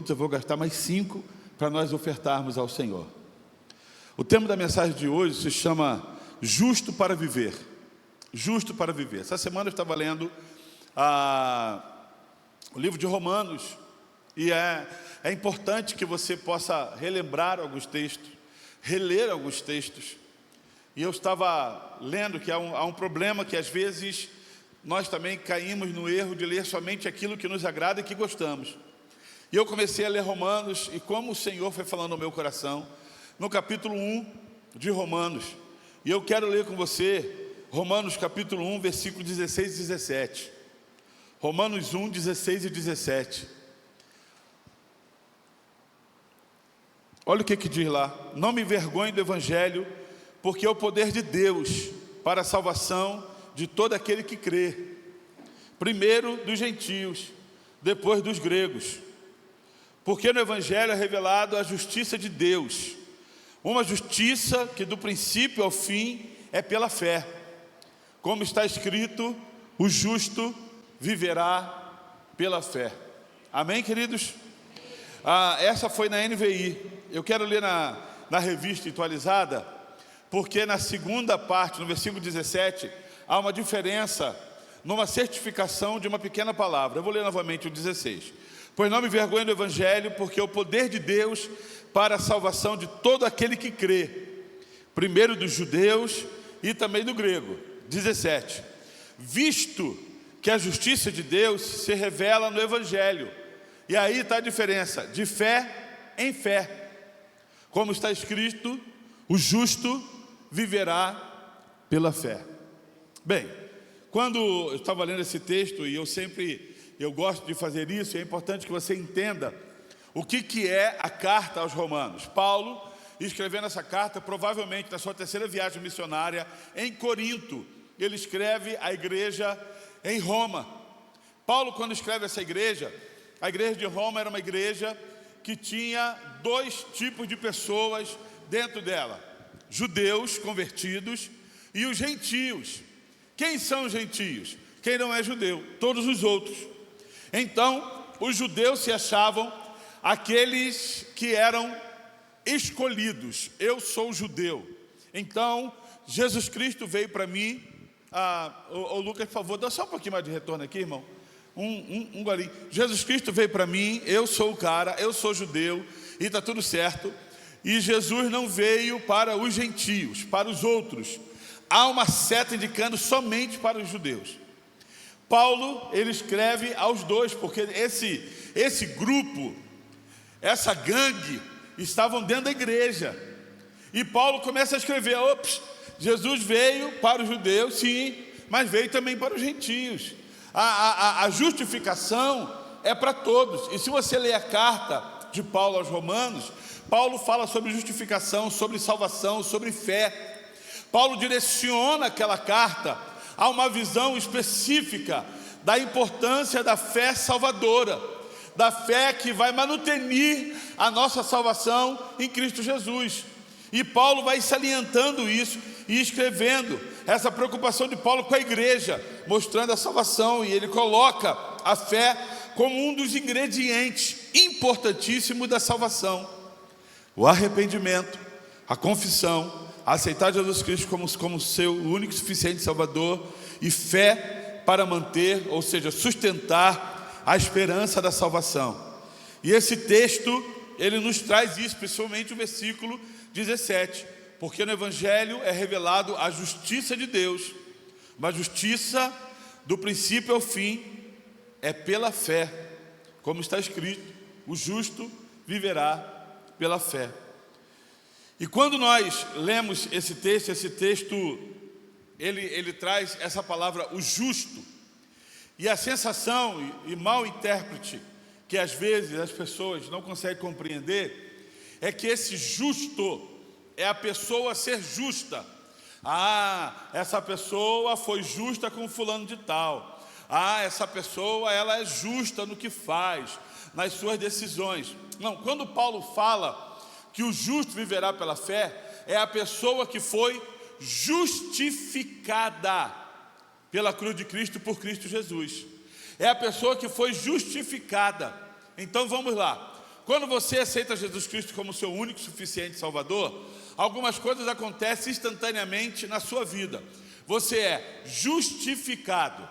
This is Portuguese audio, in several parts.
Eu vou gastar mais 5 para nós ofertarmos ao Senhor. O tema da mensagem de hoje se chama Justo para Viver. Justo para Viver. Essa semana eu estava lendo o livro de Romanos, e é importante que você possa relembrar alguns textos, reler alguns textos. E eu estava lendo que há um problema que às vezes nós também caímos no erro de ler somente aquilo que nos agrada e que gostamos. E eu comecei a ler Romanos, e como o Senhor foi falando no meu coração, no capítulo 1 de Romanos. E eu quero ler com você Romanos capítulo 1, versículo 16 e 17. Romanos 1, 16 e 17. Olha o que diz lá: não me envergonhe do Evangelho, porque é o poder de Deus para a salvação de todo aquele que crê, primeiro dos gentios, depois dos gregos. Porque no Evangelho é revelado a justiça de Deus, uma justiça que do princípio ao fim é pela fé. Como está escrito, o justo viverá pela fé. Amém, queridos? Essa foi na NVI. Eu quero ler na revista atualizada, porque na segunda parte, no versículo 17, há uma diferença numa certificação de uma pequena palavra. Eu vou ler novamente o 16. Pois não me envergonho do Evangelho, porque é o poder de Deus para a salvação de todo aquele que crê, primeiro dos judeus e também do grego. 17. Visto que a justiça de Deus se revela no Evangelho. E aí está a diferença, de fé em fé. Como está escrito, o justo viverá pela fé. Bem, quando eu estava lendo esse texto, e eu gosto de fazer isso, é importante que você entenda o que é a carta aos Romanos. Paulo, escrevendo essa carta, provavelmente na sua terceira viagem missionária em Corinto, ele escreve à igreja em Roma. Paulo, quando escreve essa igreja, a igreja de Roma era uma igreja que tinha 2 tipos de pessoas dentro dela: judeus convertidos e os gentios. Quem são os gentios? Quem não é judeu, todos os outros. Então, os judeus se achavam aqueles que eram escolhidos. Eu sou judeu. Então, Jesus Cristo veio para mim. Lucas, por favor, dá só um pouquinho mais de retorno aqui, irmão. Um golinho. Jesus Cristo veio para mim, eu sou o cara, eu sou judeu, e está tudo certo. E Jesus não veio para os gentios, para os outros. Há uma seta indicando somente para os judeus. Paulo, ele escreve aos 2, porque esse grupo, essa gangue, estavam dentro da igreja. E Paulo começa a escrever: Jesus veio para os judeus, sim, mas veio também para os gentios. A justificação é para todos. E se você ler a carta de Paulo aos Romanos, Paulo fala sobre justificação, sobre salvação, sobre fé. Paulo direciona aquela carta a uma visão específica da importância da fé salvadora, da fé que vai manutenir a nossa salvação em Cristo Jesus. E Paulo vai salientando isso e escrevendo essa preocupação de Paulo com a igreja, mostrando a salvação, e ele coloca a fé como um dos ingredientes importantíssimos da salvação. O arrependimento, a confissão, aceitar Jesus Cristo como seu único e suficiente Salvador, e fé para manter, ou seja, sustentar a esperança da salvação. E esse texto, ele nos traz isso, principalmente o versículo 17, porque no Evangelho é revelado a justiça de Deus, uma justiça do princípio ao fim é pela fé, como está escrito, o justo viverá pela fé. E quando nós lemos esse texto ele traz essa palavra, o justo, e a sensação e mau intérprete que às vezes as pessoas não conseguem compreender é que esse justo é a pessoa ser justa. Essa pessoa foi justa com fulano de tal. Essa pessoa, ela é justa no que faz, nas suas decisões. Não, quando Paulo fala que o justo viverá pela fé, é a pessoa que foi justificada pela cruz de Cristo, por Cristo Jesus. É a pessoa que foi justificada. Então vamos lá. quando você aceita Jesus Cristo como seu único e suficiente Salvador, algumas coisas acontecem instantaneamente na sua vida. Você é justificado.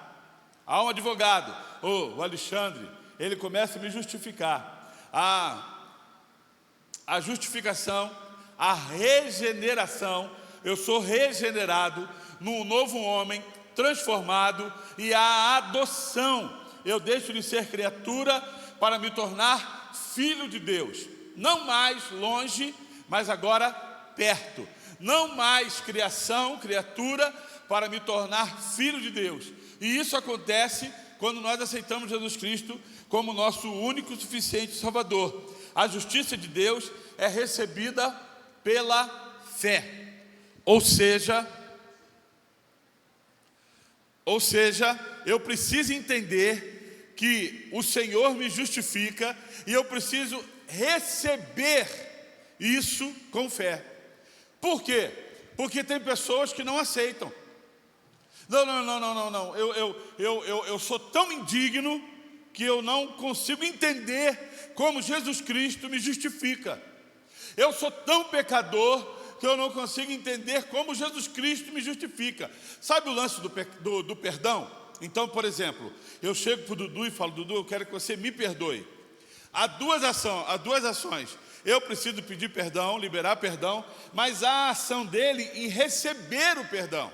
Há um advogado, o Alexandre, ele começa a me justificar. A justificação, a regeneração, eu sou regenerado num novo homem, transformado, e a adoção, eu deixo de ser criatura para me tornar filho de Deus, não mais longe, mas agora perto, não mais criatura, para me tornar filho de Deus. E isso acontece quando nós aceitamos Jesus Cristo como nosso único e suficiente Salvador. A justiça de Deus é recebida pela fé, ou seja, eu preciso entender que o Senhor me justifica e eu preciso receber isso com fé. Por quê? Porque tem pessoas que não aceitam. Não. Eu sou tão indigno que eu não consigo entender como Jesus Cristo me justifica. Eu sou tão pecador que eu não consigo entender como Jesus Cristo me justifica. Sabe o lance do perdão? Então, por exemplo, eu chego para o Dudu e falo: Dudu, eu quero que você me perdoe. Há duas ações. Eu preciso pedir perdão, liberar perdão, mas há a ação dele em receber o perdão.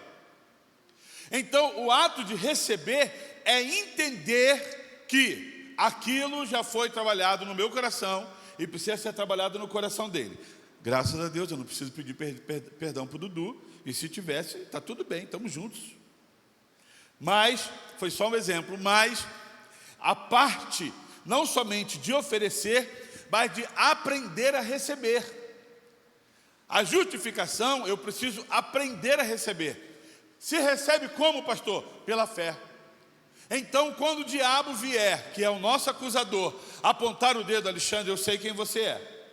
Então, o ato de receber é entender que aquilo já foi trabalhado no meu coração e precisa ser trabalhado no coração dele. Graças a Deus, eu não preciso pedir perdão para o Dudu, e se tivesse, está tudo bem, estamos juntos. Mas, foi só um exemplo, mas a parte não somente de oferecer, mas de aprender a receber. A justificação, eu preciso aprender a receber. Se recebe como, pastor? Pela fé. Então, quando o diabo vier, que é o nosso acusador, apontar o dedo: Alexandre, eu sei quem você é.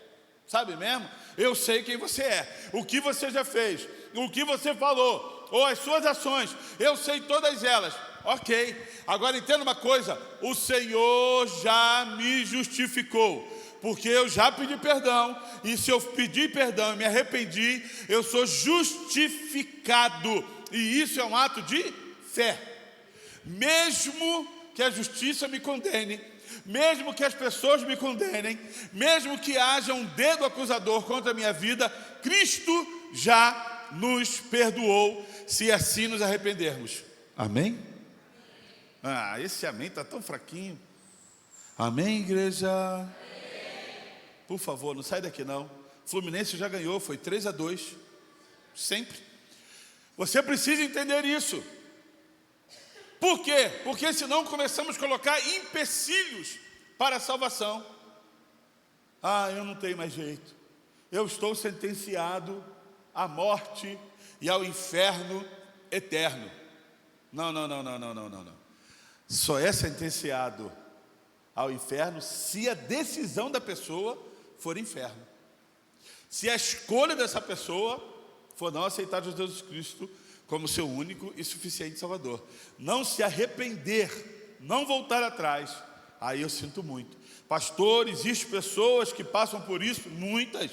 Sabe mesmo? Eu sei quem você é. O que você já fez, o que você falou, ou as suas ações, eu sei todas elas. Ok, agora entenda uma coisa: o Senhor já me justificou, porque eu já pedi perdão, e se eu pedir perdão e me arrependi, eu sou justificado, e isso é um ato de fé. Mesmo que a justiça me condene, mesmo que as pessoas me condenem, mesmo que haja um dedo acusador contra a minha vida, Cristo já nos perdoou, se assim nos arrependermos. Amém? Esse amém está tão fraquinho. Amém, igreja? Por favor, não sai daqui não. Fluminense já ganhou, foi 3-2. Sempre. Você precisa entender isso. Por quê? Porque senão começamos a colocar empecilhos para a salvação. Eu não tenho mais jeito. Eu estou sentenciado à morte e ao inferno eterno. Não. Só é sentenciado ao inferno se a decisão da pessoa for inferno. Se a escolha dessa pessoa for não aceitar Jesus Cristo como seu único e suficiente Salvador, não se arrepender, não voltar atrás, aí eu sinto muito. Pastor, existem pessoas que passam por isso, muitas.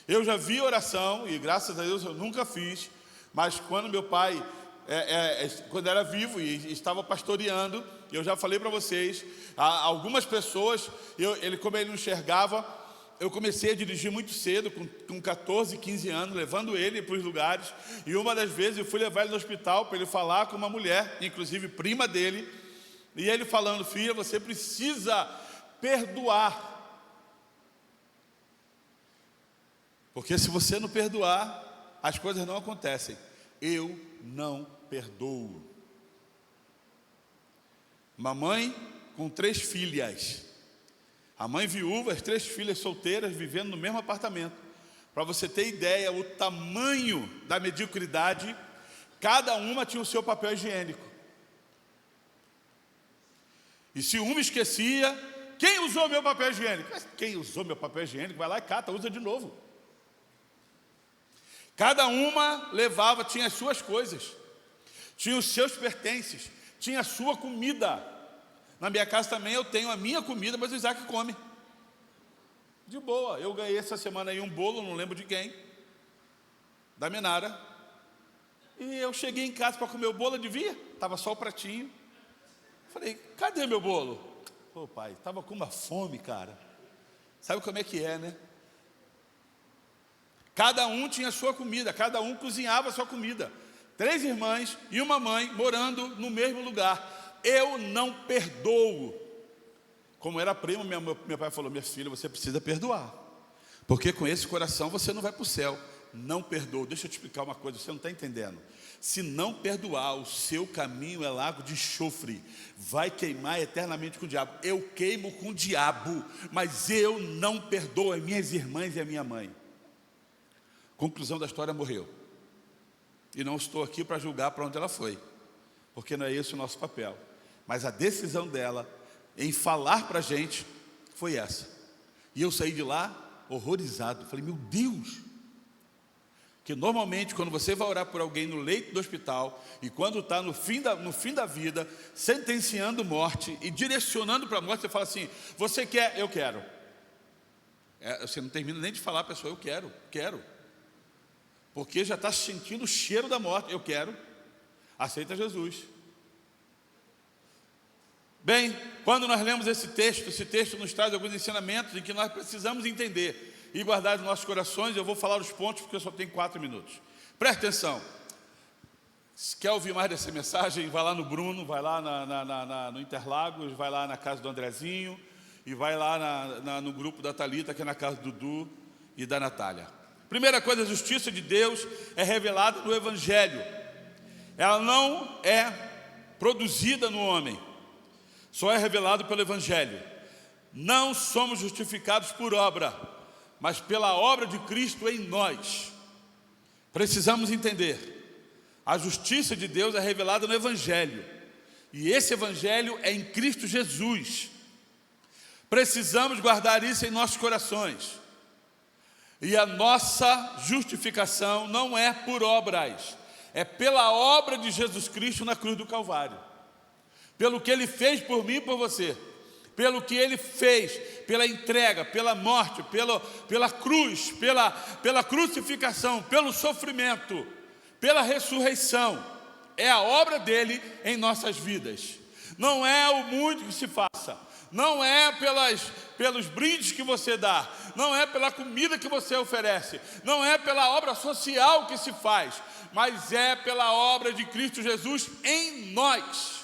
Eu já vi oração, e graças a Deus eu nunca fiz, mas quando meu pai, quando era vivo e estava pastoreando, eu já falei para vocês, algumas pessoas, como ele não enxergava, eu comecei a dirigir muito cedo, com 14, 15 anos, levando ele para os lugares. E uma das vezes eu fui levar ele no hospital para ele falar com uma mulher, inclusive prima dele. E ele falando: filha, você precisa perdoar. Porque se você não perdoar, as coisas não acontecem. Eu não perdoo. Uma mãe com 3 filhas. A mãe viúva, as 3 filhas solteiras vivendo no mesmo apartamento. Para você ter ideia, o tamanho da mediocridade, cada uma tinha o seu papel higiênico. E se uma esquecia, quem usou meu papel higiênico? Quem usou meu papel higiênico? Vai lá e cata, usa de novo. Cada uma levava, tinha as suas coisas, tinha os seus pertences, tinha a sua comida. Na minha casa também eu tenho a minha comida, mas o Isaac come. de boa. Eu ganhei essa semana aí um bolo, não lembro de quem, da Menara. E eu cheguei em casa para comer o bolo, adivinha? Estava só o pratinho. Falei, cadê meu bolo? Pô, pai, estava com uma fome, cara. Sabe como é que é, né? Cada um tinha a sua comida, cada um cozinhava a sua comida. 3 irmãs e uma mãe morando no mesmo lugar. Eu não perdoo. Como era primo, meu pai falou, minha filha, você precisa perdoar. Porque com esse coração você não vai para o céu. Não perdoa. Deixa eu te explicar uma coisa, você não está entendendo. Se não perdoar, o seu caminho é lago de enxofre. Vai queimar eternamente com o diabo. Eu queimo com o diabo, mas eu não perdoo as minhas irmãs e a minha mãe. Conclusão da história, morreu. E não estou aqui para julgar para onde ela foi, porque não é esse o nosso papel. Mas a decisão dela em falar para a gente foi essa. E eu saí de lá horrorizado. Falei, meu Deus. Que normalmente quando você vai orar por alguém no leito do hospital, e quando está no fim da vida, sentenciando morte e direcionando para a morte, você fala assim, você quer? Eu quero. Você não termina nem de falar a pessoa, eu quero. Porque já está sentindo o cheiro da morte, eu quero. Aceita Jesus. Bem, quando nós lemos esse texto nos traz alguns ensinamentos em que nós precisamos entender e guardar nos nossos corações. Eu vou falar os pontos porque eu só tenho 4 minutos. Presta atenção. Se quer ouvir mais dessa mensagem, vai lá no Bruno, vai lá no Interlagos, vai lá na casa do Andrezinho e vai lá no grupo da Thalita, que é na casa do Dudu e da Natália. Primeira coisa, a justiça de Deus é revelada no Evangelho. Ela não é produzida no homem, só é revelada pelo Evangelho. Não somos justificados por obra, mas pela obra de Cristo em nós. Precisamos entender, a justiça de Deus é revelada no Evangelho, e esse Evangelho é em Cristo Jesus. Precisamos guardar isso em nossos corações. E a nossa justificação não é por obras, é pela obra de Jesus Cristo na cruz do Calvário. Pelo que Ele fez por mim e por você. Pelo que Ele fez, pela entrega, pela morte, pela cruz, pela crucificação, pelo sofrimento, pela ressurreição. É a obra dEle em nossas vidas. Não é o muito que se faça, não é pelos brindes que você dá, não é pela comida que você oferece, não é pela obra social que se faz, mas é pela obra de Cristo Jesus em nós.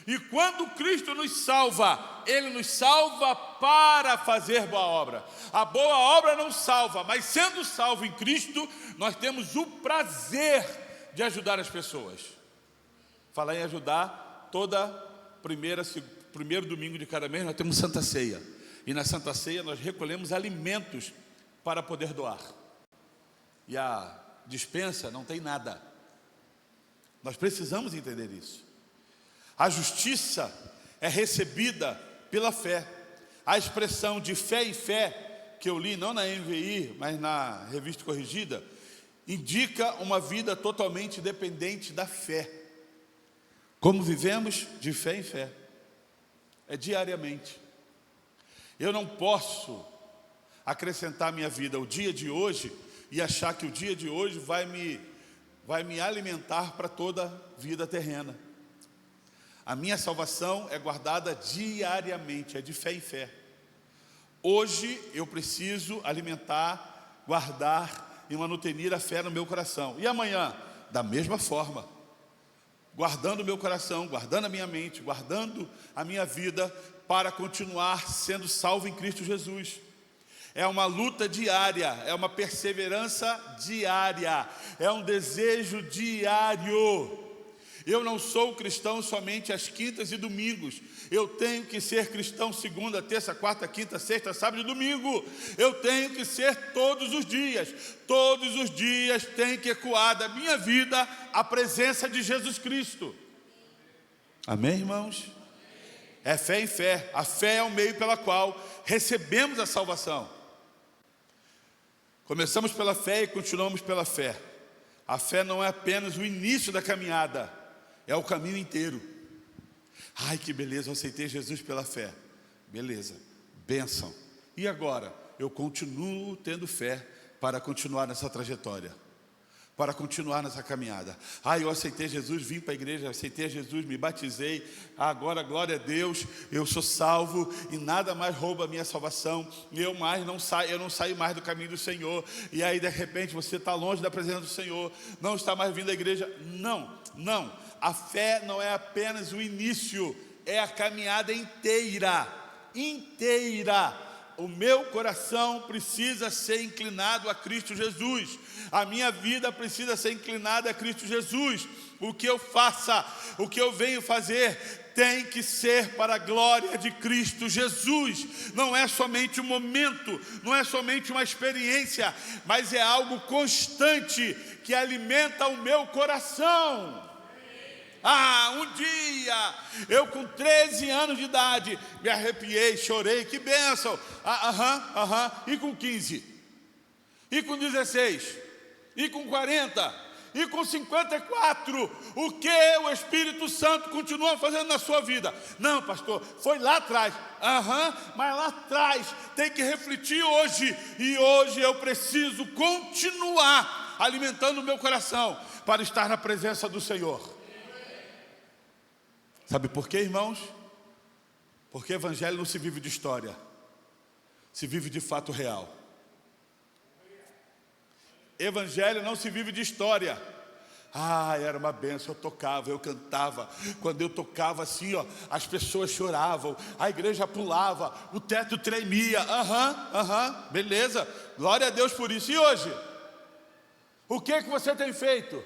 E quando Cristo nos salva, Ele nos salva para fazer boa obra. A boa obra não salva, mas sendo salvo em Cristo, nós temos o prazer de ajudar as pessoas. Falar em ajudar, primeiro domingo de cada mês nós temos Santa Ceia. E na Santa Ceia nós recolhemos alimentos para poder doar. E a despensa não tem nada. Nós precisamos entender isso. A justiça é recebida pela fé. A expressão de fé em fé, que eu li não na NVI, mas na Revista Corrigida, indica uma vida totalmente dependente da fé. Como vivemos? De fé em fé. É diariamente. Eu não posso acrescentar à minha vida o dia de hoje e achar que o dia de hoje vai me alimentar para toda a vida terrena. A minha salvação é guardada diariamente, é de fé em fé. Hoje eu preciso alimentar, guardar e manutenir a fé no meu coração. E amanhã, da mesma forma, guardando o meu coração, guardando a minha mente, guardando a minha vida para continuar sendo salvo em Cristo Jesus. É uma luta diária, é uma perseverança diária, é um desejo diário. Eu não sou cristão somente às quintas e domingos. Eu tenho que ser cristão segunda, terça, quarta, quinta, sexta, sábado e domingo. Eu tenho que ser todos os dias. Todos os dias tem que ecoar da minha vida a presença de Jesus Cristo. Amém, irmãos? É fé em fé. A fé é o meio pela qual recebemos a salvação. Começamos pela fé e continuamos pela fé. A fé não é apenas o início da caminhada, é o caminho inteiro. Ai, que beleza, eu aceitei Jesus pela fé. Beleza, bênção. E agora? eu continuo tendo fé para continuar nessa trajetória, para continuar nessa caminhada. Eu aceitei Jesus, vim para a igreja, aceitei Jesus, me batizei, agora, glória a Deus, eu sou salvo e nada mais rouba a minha salvação, eu não saio mais do caminho do Senhor. E aí de repente você está longe da presença do Senhor, não está mais vindo à igreja. Não, a fé não é apenas o início, é a caminhada inteira. O meu coração precisa ser inclinado a Cristo Jesus. A minha vida precisa ser inclinada a Cristo Jesus. O que eu faça, o que eu venho fazer, tem que ser para a glória de Cristo Jesus. Não é somente um momento, não é somente uma experiência, mas é algo constante que alimenta o meu coração. Um dia, eu com 13 anos de idade, me arrepiei, chorei, que bênção. E com 15, e com 16, e com 40, e com 54, o que o Espírito Santo continua fazendo na sua vida? Não, pastor, foi lá atrás. Mas lá atrás tem que refletir hoje. E hoje eu preciso continuar alimentando o meu coração para estar na presença do Senhor. Sabe por quê, irmãos? Porque evangelho não se vive de história, se vive de fato real. Evangelho não se vive de história. Era uma bênção, eu tocava, eu cantava. Quando eu tocava assim, as pessoas choravam, a igreja pulava, o teto tremia. Beleza, glória a Deus por isso. E hoje? O que você tem feito?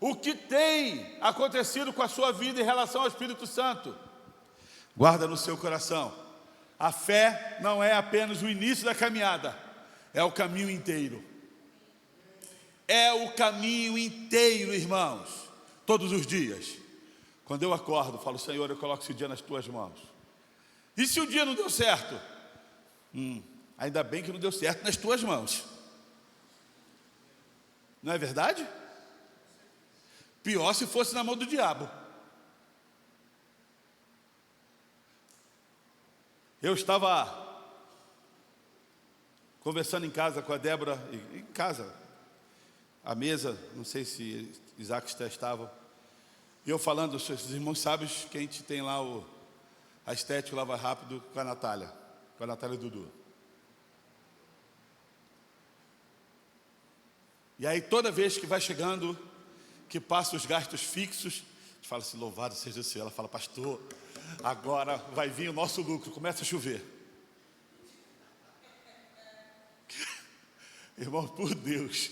O que tem acontecido com a sua vida em relação ao Espírito Santo? Guarda no seu coração. A fé não é apenas o início da caminhada, é o caminho inteiro. É o caminho inteiro, irmãos. Todos os dias. Quando eu acordo, falo: Senhor, eu coloco esse dia nas tuas mãos. E se o dia não deu certo? Ainda bem que não deu certo nas tuas mãos. Não é verdade? Pior se fosse na mão do diabo. Eu estava conversando em casa com a Débora, em casa, à mesa, não sei se Isaac estava, e eu falando: os irmãos sabem que a gente tem lá a Estética Lava Rápido com a Natália Dudu. E aí toda vez que vai chegando, que passa os gastos fixos, a gente fala assim: louvado seja o Senhor. Ela fala: pastor, agora vai vir o nosso lucro, começa a chover. Irmão, por Deus.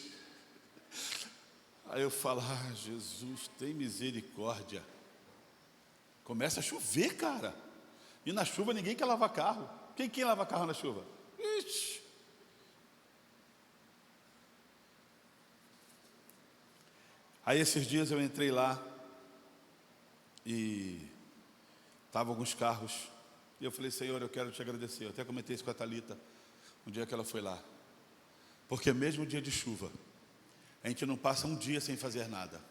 Aí eu falo: Jesus, tem misericórdia. Começa a chover, cara. E na chuva ninguém quer lavar carro. Quem lava carro na chuva? Ixi. Aí esses dias eu entrei lá e estavam alguns carros. E eu falei: Senhor, eu quero te agradecer. Eu até comentei isso com a Thalita um dia que ela foi lá. Porque mesmo dia de chuva, a gente não passa um dia sem fazer nada.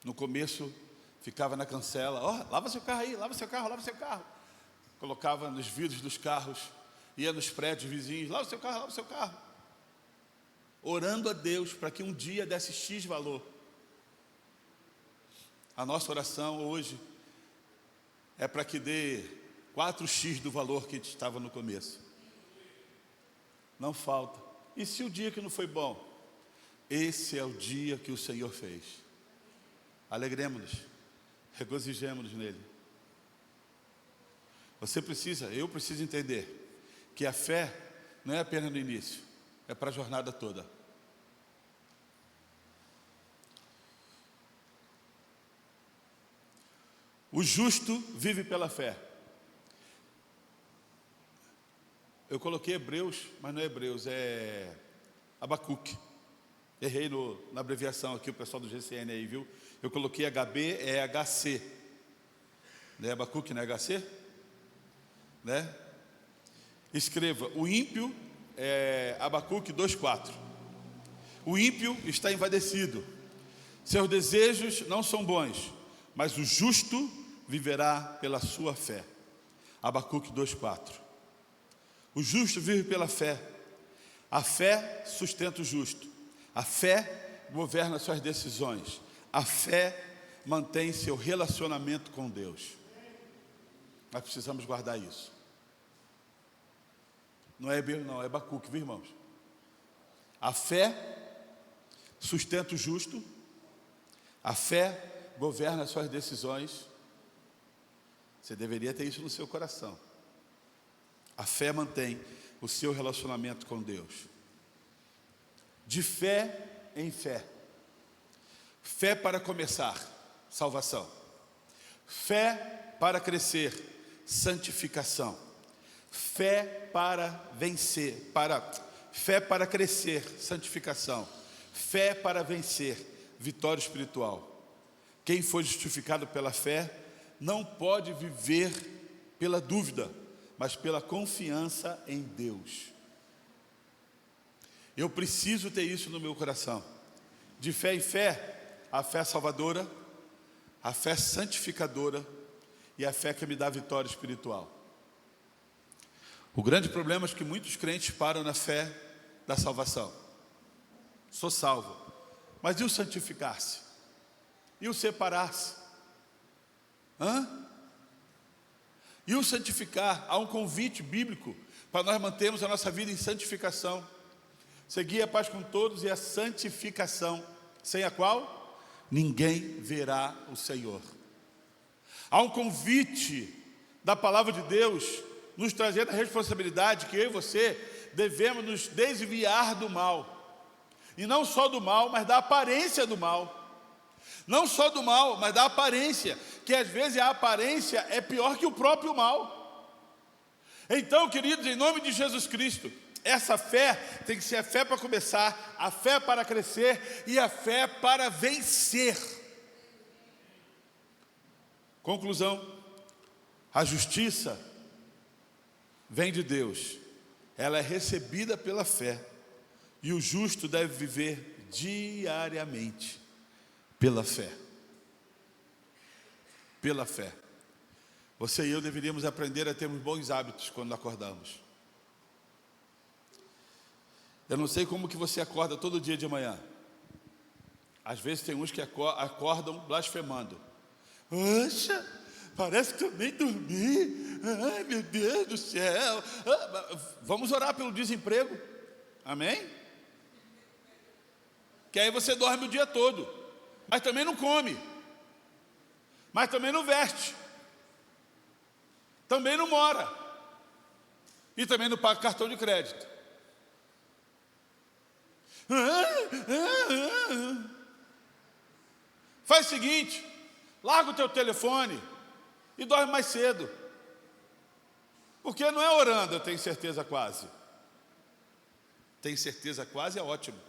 No começo, ficava na cancela: lava seu carro aí, lava seu carro. Colocava nos vidros dos carros, ia nos prédios vizinhos: lava seu carro. Orando a Deus para que um dia desse X valor. A nossa oração hoje é para que dê 4x do valor que estava no começo. Não falta. E se o dia que não foi bom? Esse é o dia que o Senhor fez. Alegremos-nos, regozijemos-nos nele. Eu preciso entender que a fé não é apenas no início, é para a jornada toda. O justo vive pela fé. Eu coloquei Hebreus, mas não é Hebreus, é Abacuque. Errei na abreviação aqui, o pessoal do GCN aí, viu? Eu coloquei HB, é HC. Não é Abacuque, não é HC? Né? Escreva: o ímpio, Abacuque 2,4. O ímpio está envadecido, seus desejos não são bons, mas o justo viverá pela sua fé. Abacuque 2:4. O justo vive pela fé. A fé sustenta o justo. A fé governa suas decisões. A fé mantém seu relacionamento com Deus. Nós precisamos guardar isso. Não é Hebeu, não, é Abacuque, viu, irmãos? A fé sustenta o justo. A fé governa suas decisões. Você deveria ter isso no seu coração. A fé mantém o seu relacionamento com Deus. De fé em fé. Fé para começar, salvação. Fé para crescer, santificação. Fé para vencer, fé para crescer, santificação. Fé para vencer, vitória espiritual. Quem foi justificado pela fé não pode viver pela dúvida, mas pela confiança em Deus. Eu preciso ter isso no meu coração. De fé em fé, a fé salvadora, a fé santificadora e a fé que me dá vitória espiritual. O grande problema é que muitos crentes param na fé da salvação. Sou salvo. Mas e o santificar-se? E o separar-se? E o santificar? Há um convite bíblico para nós mantermos a nossa vida em santificação. Seguir a paz com todos e a santificação, sem a qual ninguém verá o Senhor. Há um convite da palavra de Deus nos trazendo a responsabilidade que eu e você devemos nos desviar do mal. E não só do mal, mas da aparência do mal. Não só do mal, mas da aparência, que às vezes a aparência é pior que o próprio mal. Então, queridos, em nome de Jesus Cristo, essa fé tem que ser a fé para começar, a fé para crescer e a fé para vencer. Conclusão: a justiça vem de Deus, ela é recebida pela fé, e o justo deve viver diariamente pela fé. Pela fé. Você e eu deveríamos aprender a termos bons hábitos quando acordamos. Eu não sei como que você acorda todo dia de manhã. Às vezes tem uns que acordam blasfemando. Poxa, parece que eu nem dormi. Ai, meu Deus do céu. Vamos orar pelo desemprego. Amém? Que aí você dorme o dia todo, mas também não come, mas também não veste, também não mora e também não paga cartão de crédito. Faz o seguinte: larga o teu telefone e dorme mais cedo, porque não é orando, eu tenho certeza quase. Tenho certeza quase é ótimo.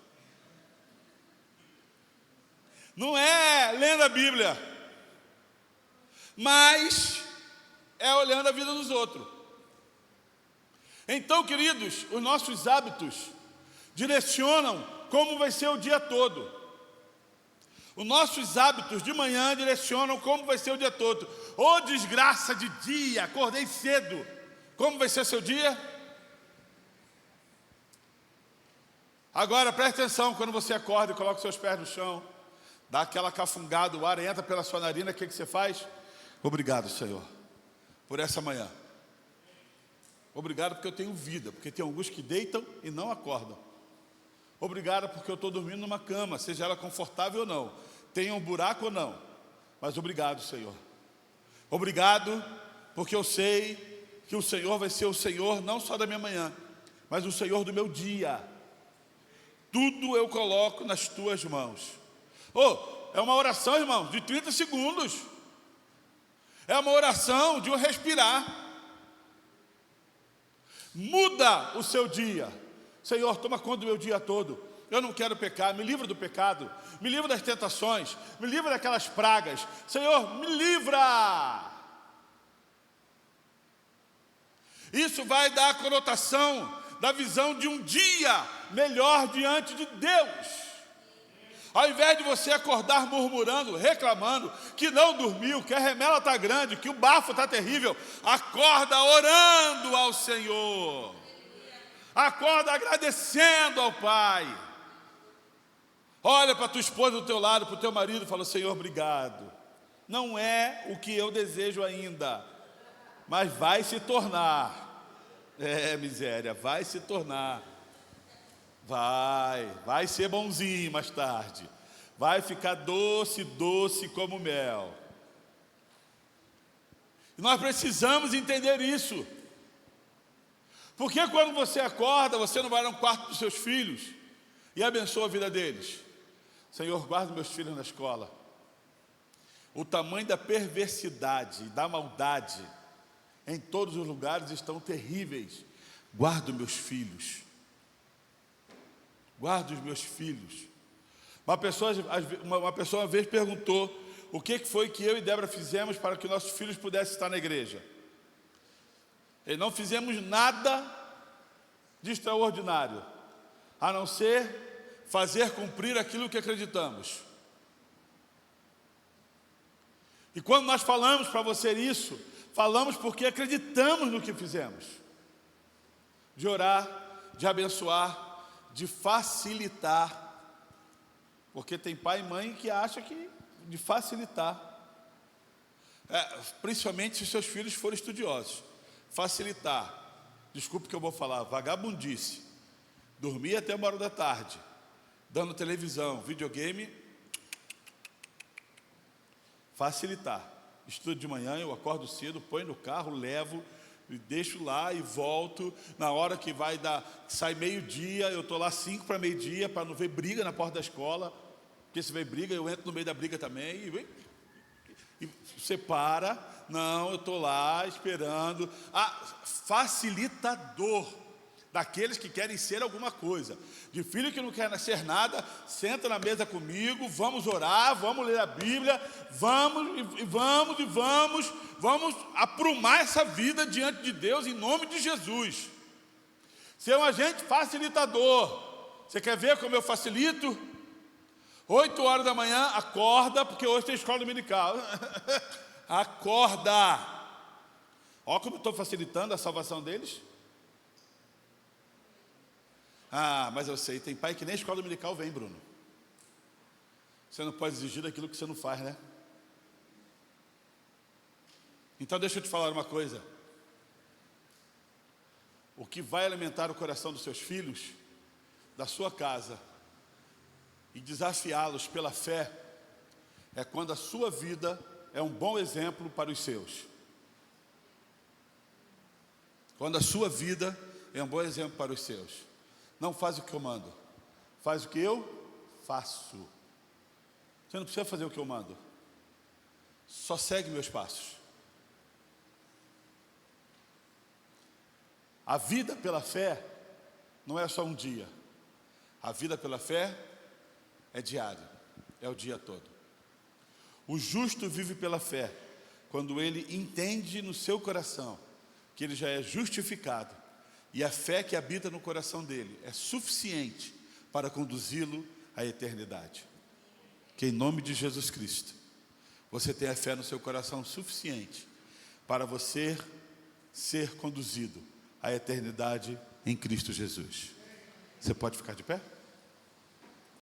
Não é lendo a Bíblia, mas é olhando a vida dos outros. Então, queridos, os nossos hábitos direcionam como vai ser o dia todo. Os nossos hábitos de manhã direcionam como vai ser o dia todo. Ô desgraça de dia, acordei cedo. Como vai ser seu dia? Agora preste atenção, quando você acorda e coloca os seus pés no chão, dá aquela cafungada, o ar entra pela sua narina, o que você faz? Obrigado, Senhor, por essa manhã. Obrigado porque eu tenho vida, porque tem alguns que deitam e não acordam. Obrigado porque eu estou dormindo numa cama, seja ela confortável ou não, tenha um buraco ou não, mas obrigado, Senhor. Obrigado porque eu sei que o Senhor vai ser o Senhor não só da minha manhã, mas o Senhor do meu dia. Tudo eu coloco nas tuas mãos. É uma oração, irmão, de 30 segundos. É uma oração de um respirar. Muda o seu dia. Senhor, toma conta do meu dia todo. Eu não quero pecar, me livra do pecado, me livra das tentações, me livra daquelas pragas. Senhor, me livra. Isso vai dar a conotação da visão de um dia melhor diante de Deus. Ao invés de você acordar murmurando, reclamando, que não dormiu, que a remela está grande, que o bafo está terrível, acorda orando ao Senhor. Acorda agradecendo ao Pai. Olha para a tua esposa do teu lado, para o teu marido e fala: Senhor, obrigado. Não é o que eu desejo ainda, mas vai se tornar. Miséria, vai se tornar. Vai ser bonzinho mais tarde. Vai ficar doce, doce como mel. E nós precisamos entender isso. Porque quando você acorda, você não vai no quarto dos seus filhos e abençoa a vida deles. Senhor, guarda meus filhos na escola. O tamanho da perversidade, da maldade em todos os lugares estão terríveis. Guarda meus filhos. Guarda os meus filhos. Uma pessoa uma vez perguntou: o que foi que eu e Débora fizemos para que nossos filhos pudessem estar na igreja? E não fizemos nada de extraordinário, a não ser fazer cumprir aquilo que acreditamos. E quando nós falamos para você isso, falamos porque acreditamos no que fizemos. De orar, de abençoar, de facilitar. Porque tem pai e mãe que acha que de facilitar. Principalmente se os seus filhos forem estudiosos. Facilitar. Desculpe que eu vou falar, vagabundice. Dormir até 1 hora da tarde. Dando televisão, videogame. Facilitar. Estudo de manhã, eu acordo cedo, ponho no carro, levo, e deixo lá e volto. Na hora que sai meio-dia, eu estou lá 5 para meio-dia, para não ver briga na porta da escola. Porque se vê briga, eu entro no meio da briga também. E você para, não, eu estou lá esperando. Facilitador daqueles que querem ser alguma coisa. De filho que não quer ser nada, senta na mesa comigo, vamos orar, vamos ler a Bíblia, vamos aprumar essa vida diante de Deus em nome de Jesus. Ser um agente facilitador. Você quer ver como eu facilito? 8 horas da manhã, acorda, porque hoje tem escola dominical. Acorda. Olha como eu estou facilitando a salvação deles. Mas eu sei, tem pai que nem escola dominical vem, Bruno. Você não pode exigir daquilo que você não faz, né? Então deixa eu te falar uma coisa. O que vai alimentar o coração dos seus filhos, da sua casa, e desafiá-los pela fé, é quando a sua vida é um bom exemplo para os seus. Quando a sua vida é um bom exemplo para os seus. Não faz o que eu mando, faz o que eu faço. Você não precisa fazer o que eu mando, só segue meus passos. A vida pela fé não é só um dia. A vida pela fé é diária, é o dia todo. O justo vive pela fé quando ele entende no seu coração que ele já é justificado, e a fé que habita no coração dele é suficiente para conduzi-lo à eternidade. Que em nome de Jesus Cristo, você tenha fé no seu coração suficiente para você ser conduzido à eternidade em Cristo Jesus. Você pode ficar de pé?